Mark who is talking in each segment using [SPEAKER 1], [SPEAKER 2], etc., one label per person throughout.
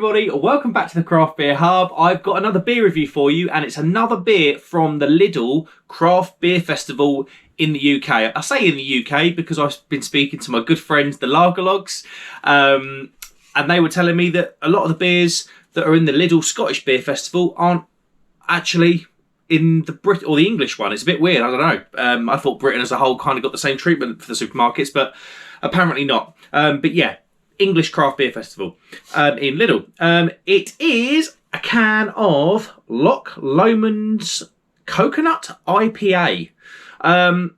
[SPEAKER 1] everybody, welcome back to the Craft Beer Hub. I've got another beer review for you, and it's another beer from the Lidl Craft Beer Festival in the UK. I say in the UK because I've been speaking to my good friends, the Lagerlogs, and they were telling me that a lot of the beers that are in the Lidl Scottish Beer Festival aren't actually in the Brit or the English one. It's a bit weird, I don't know. I thought Britain as a whole kind of got the same treatment for the supermarkets, but apparently not. But yeah, English Craft Beer Festival in Lidl. It is a can of Loch Lomond's Coconut IPA. I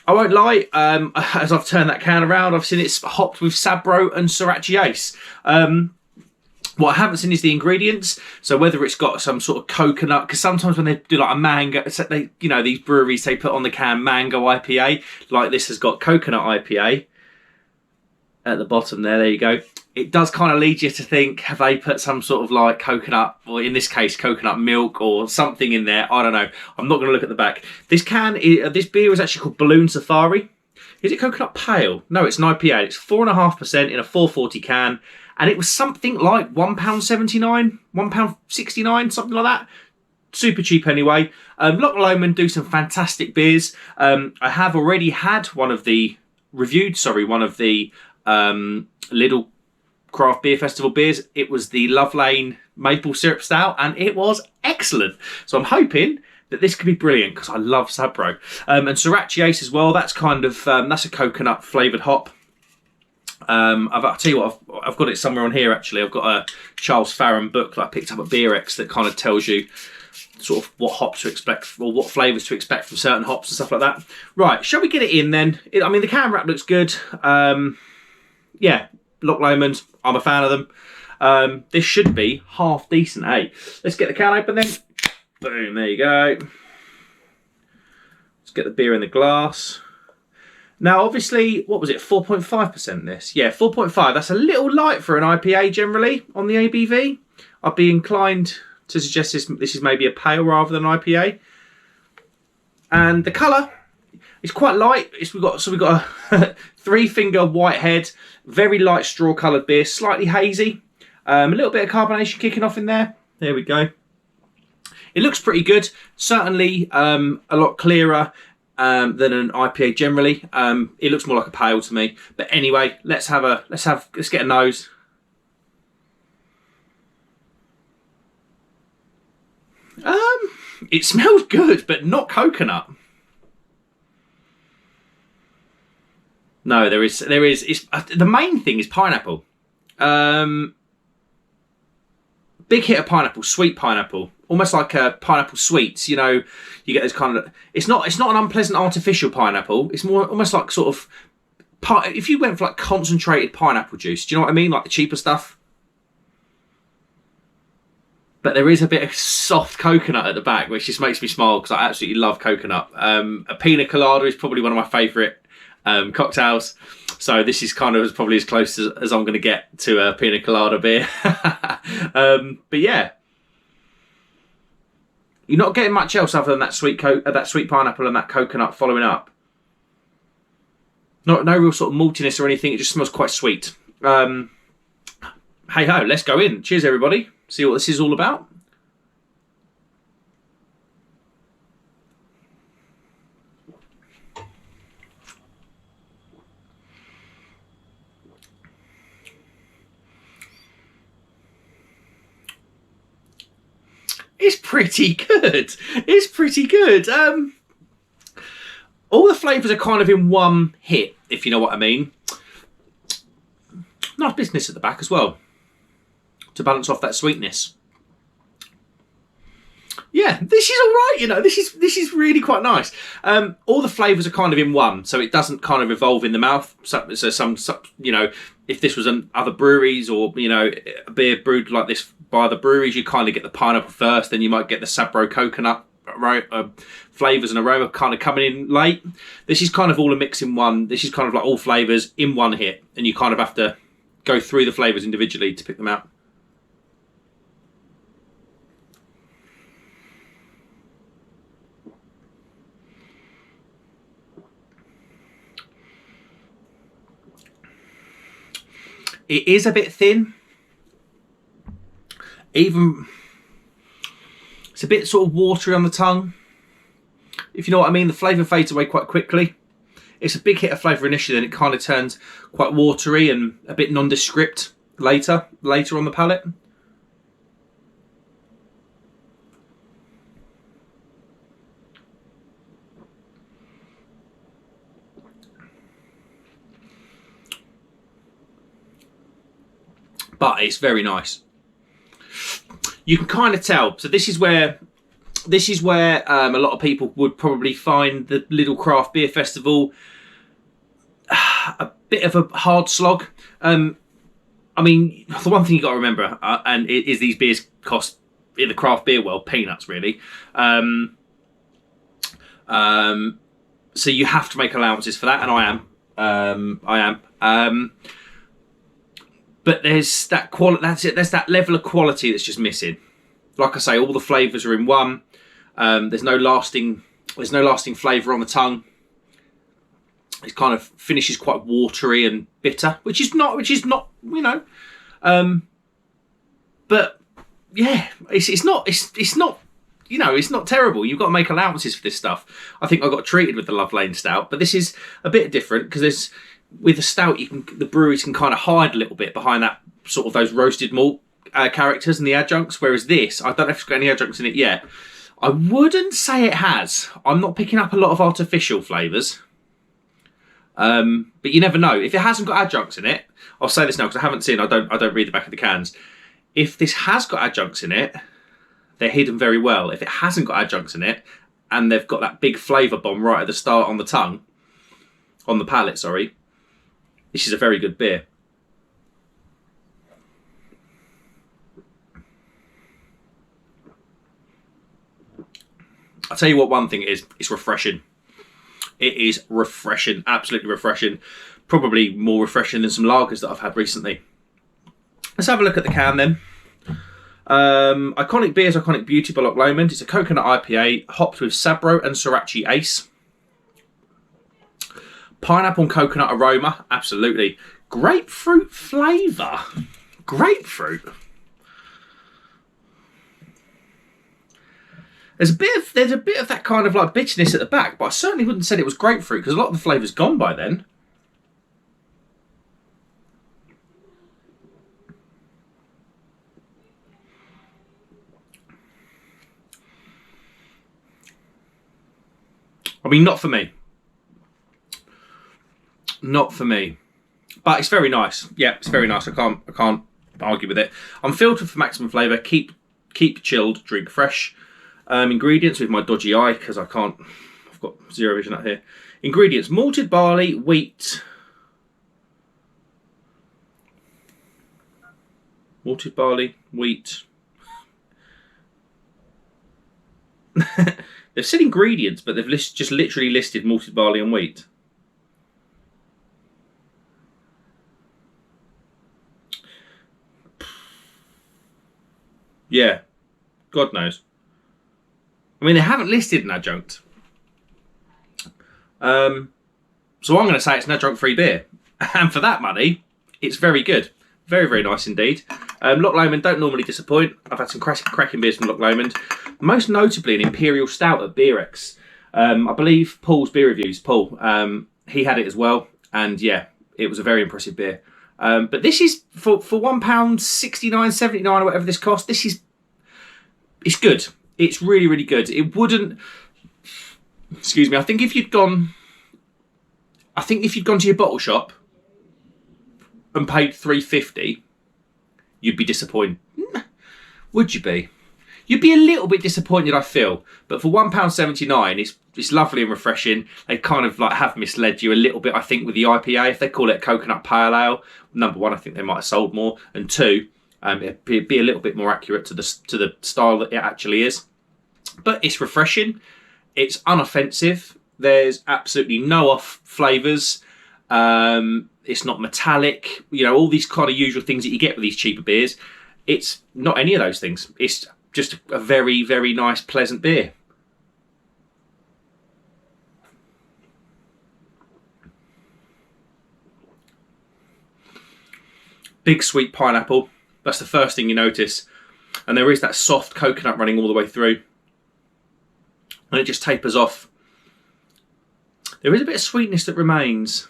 [SPEAKER 1] won't lie, as I've turned that can around, I've seen it's hopped with Sabro and Sriracha Ace. What I haven't seen is the ingredients, so whether it's got some sort of coconut, because sometimes when they do like a mango, they, you know, these breweries, they put on the can mango IPA, like this has got coconut IPA. At the bottom there you go. It does kind of lead you to think, have they put some sort of like coconut, or in this case coconut milk or something in there? I don't know. I'm not going to look at the back. This beer is actually called Balloon Safari. Is it coconut pale? No, it's an IPA. It's 4.5% in a 440 can, and it was something like £1.79, £1.69, something like that. Super cheap anyway. Loch Lomond do some fantastic beers. I have already had one of the Lidl Craft Beer Festival beers. It was the Love Lane Maple Syrup Stout, and it was excellent. So I'm hoping that this could be brilliant because I love Sabro. And Sriracha Ace as well. That's kind of that's a coconut flavoured hop. I'll tell you what, I've got it somewhere on here actually. I've got a Charles Farron book that I picked up at BeerX that kind of tells you sort of what hops to expect, or what flavours to expect from certain hops and stuff like that. Right, shall we get it in then? I mean, the can wrap looks good. Yeah, Loch Lomond, I'm a fan of them. This should be half decent, eh? Let's get the can open then. Boom, there you go. Let's get the beer in the glass. Now, obviously, what was it, 4.5% this? Yeah, 4.5. That's a little light for an IPA generally on the ABV. I'd be inclined to suggest this is maybe a pale rather than an IPA. And the colour is quite light. We've got a 3-finger white head, very light straw coloured beer, slightly hazy. A little bit of carbonation kicking off in there. There we go. It looks pretty good. Certainly a lot clearer than an IPA generally. It looks more like a pale to me. But anyway, let's get a nose. It smells good, but not coconut. No, there is. The main thing is pineapple. Big hit of pineapple, sweet pineapple, almost like pineapple sweets. You know, you get this kind of. It's not an unpleasant artificial pineapple. It's more almost like sort of. If you went for like concentrated pineapple juice, do you know what I mean? Like the cheaper stuff. But there is a bit of soft coconut at the back, which just makes me smile because I absolutely love coconut. A pina colada is probably one of my favourite cocktails. So this is kind of probably as close as I'm going to get to a pina colada beer. But yeah, you're not getting much else other than that sweet pineapple and that coconut following up. No real sort of maltiness or anything. It just smells quite sweet. Hey ho, let's go in. Cheers, everybody. See what this is all about. It's pretty good. It's pretty good. All the flavours are kind of in one hit, if you know what I mean. Nice business at the back as well, to balance off that sweetness. Yeah, this is all right. You know, this is really quite nice. All the flavours are kind of in one, so it doesn't kind of evolve in the mouth. So some you know, if this was other breweries or, you know, a beer brewed like this by the breweries, you kind of get the pineapple first, then you might get the Sabro coconut flavours and aroma kind of coming in late. This is kind of all a mix in one. This is kind of like all flavours in one hit, and you kind of have to go through the flavours individually to pick them out. It is a bit thin. Even it's a bit sort of watery on the tongue, if you know what I mean. The flavour fades away quite quickly. It's a big hit of flavour initially, then it kind of turns quite watery and a bit nondescript later on the palate. But it's very nice. You can kind of tell. So this is where a lot of people would probably find the Lidl Craft Beer Festival a bit of a hard slog. I mean, the one thing you got to remember, and is these beers cost in the craft beer world peanuts, really. So you have to make allowances for that, and I am. But there's that quality. That's it. There's that level of quality that's just missing. Like I say, all the flavours are in one. There's no lasting flavour on the tongue. It kind of finishes quite watery and bitter, which is not, you know. But yeah, it's not, you know, it's not terrible. You've got to make allowances for this stuff. I think I got treated with the Loch Lomond stout, but this is a bit different because with a stout, the breweries can kind of hide a little bit behind that sort of those roasted malt characters and the adjuncts. Whereas this, I don't know if it's got any adjuncts in it yet. I wouldn't say it has. I'm not picking up a lot of artificial flavours. But you never know. If it hasn't got adjuncts in it, I'll say this now because I haven't seen. I don't read the back of the cans. If this has got adjuncts in it, they're hidden very well. If it hasn't got adjuncts in it, and they've got that big flavour bomb right at the start on the tongue, on the palate, sorry, this is a very good beer. I'll tell you what one thing it is. It's refreshing. It is refreshing. Absolutely refreshing. Probably more refreshing than some lagers that I've had recently. Let's have a look at the can then. Iconic Beers, Iconic Beauty by Loch Lomond. It's a coconut IPA, hopped with Sabro and Sorachi Ace. Pineapple and coconut aroma, absolutely. Grapefruit flavour. Grapefruit. There's a bit of that kind of like bitterness at the back, but I certainly wouldn't have said it was grapefruit because a lot of the flavour's gone by then. I mean, not for me. Not for me. But it's very nice. Yeah, it's very nice. I can't argue with it. I'm filtered for maximum flavour. Keep chilled, drink fresh. Ingredients with my dodgy eye because I've got zero vision out here. Ingredients: malted barley, wheat. Malted barley, wheat. They've said ingredients, but they've just literally listed malted barley and wheat. Yeah, God knows. I mean, they haven't listed an adjunct. So I'm going to say it's an adjunct-free beer. And for that money, it's very good. Very, very nice indeed. Loch Lomond don't normally disappoint. I've had some cracking beers from Loch Lomond. Most notably an Imperial Stout at Beerex. I believe Paul's beer reviews. Paul, he had it as well. And yeah, it was a very impressive beer. But this is, for £1.69.79 or whatever this cost, it's good. It's really, really good. It wouldn't... Excuse me. I think if you'd gone to your bottle shop and paid $3.50, you'd be disappointed. Would you be? You'd be a little bit disappointed, I feel. But for £1.79, it's lovely and refreshing. They kind of like have misled you a little bit, I think, with the IPA. If they call it a coconut pale ale, number one, I think they might have sold more, and two, it'd be a little bit more accurate to the style that it actually is. But it's refreshing. It's unoffensive. There's absolutely no off flavours. It's not metallic. You know, all these kind of usual things that you get with these cheaper beers. It's not any of those things. It's just a very, very nice, pleasant beer. Big sweet pineapple. That's the first thing you notice. And there is that soft coconut running all the way through. And it just tapers off. There is a bit of sweetness that remains.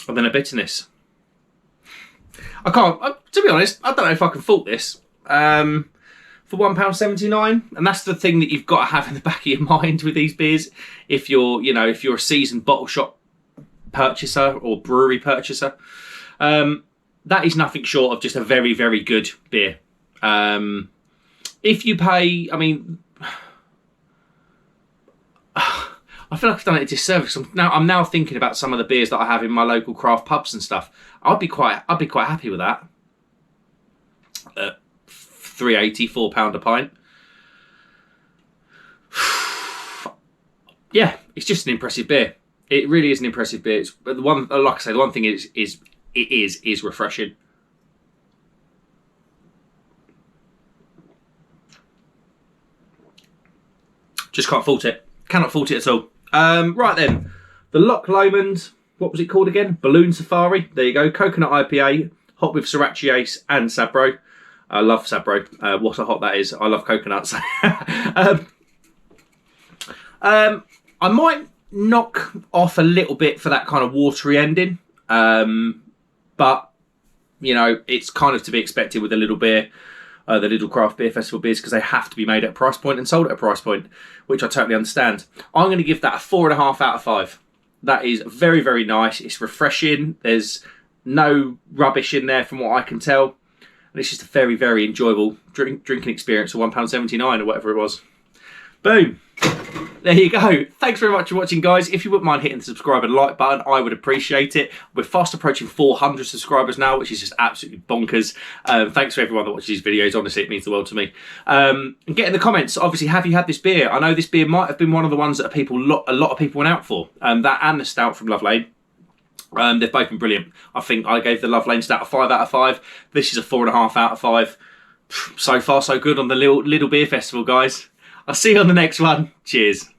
[SPEAKER 1] And then a bitterness. To be honest, I don't know if I can fault this. For £1.79, and that's the thing that you've got to have in the back of your mind with these beers. If you're a seasoned bottle shop purchaser or brewery purchaser, that is nothing short of just a very, very good beer. If you pay, I mean, I feel like I've done it a disservice. I'm now thinking about some of the beers that I have in my local craft pubs and stuff. I'd be quite happy with that. £3.80, £4 a pint. Yeah, it's just an impressive beer. It really is an impressive beer. But the one thing is it is refreshing. Just can't fault it. Cannot fault it at all. Right then, the Loch Lomond, what was it called again? Balloon Safari. There you go. Coconut IPA, hot with Sriracha Ace and Sabro. I love Sabro. What a hot that is. I love coconuts. I might knock off a little bit for that kind of watery ending. But, it's kind of to be expected with a little beer. The Lidl Craft Beer Festival beers, because they have to be made at a price point and sold at a price point, which I totally understand. I'm going to give that a 4.5 out of 5. That is very, very nice. It's refreshing. There's no rubbish in there from what I can tell. And it's just a very, very enjoyable drinking experience for £1.79 or whatever it was. Boom. There you go. Thanks very much for watching, guys. If you wouldn't mind hitting the subscribe and like button, I would appreciate it. We're fast approaching 400 subscribers now, which is just absolutely bonkers. Thanks for everyone that watches these videos. Honestly, it means the world to me. And get in the comments, obviously, have you had this beer? I know this beer might have been one of the ones that a lot of people went out for. That and the stout from Loch Lomond. They've both been brilliant. I think I gave the Loch Lomond stout a 5 out of 5. This is a 4.5 out of 5. So far, so good on the Lidl Beer Festival, guys. I'll see you on the next one. Cheers.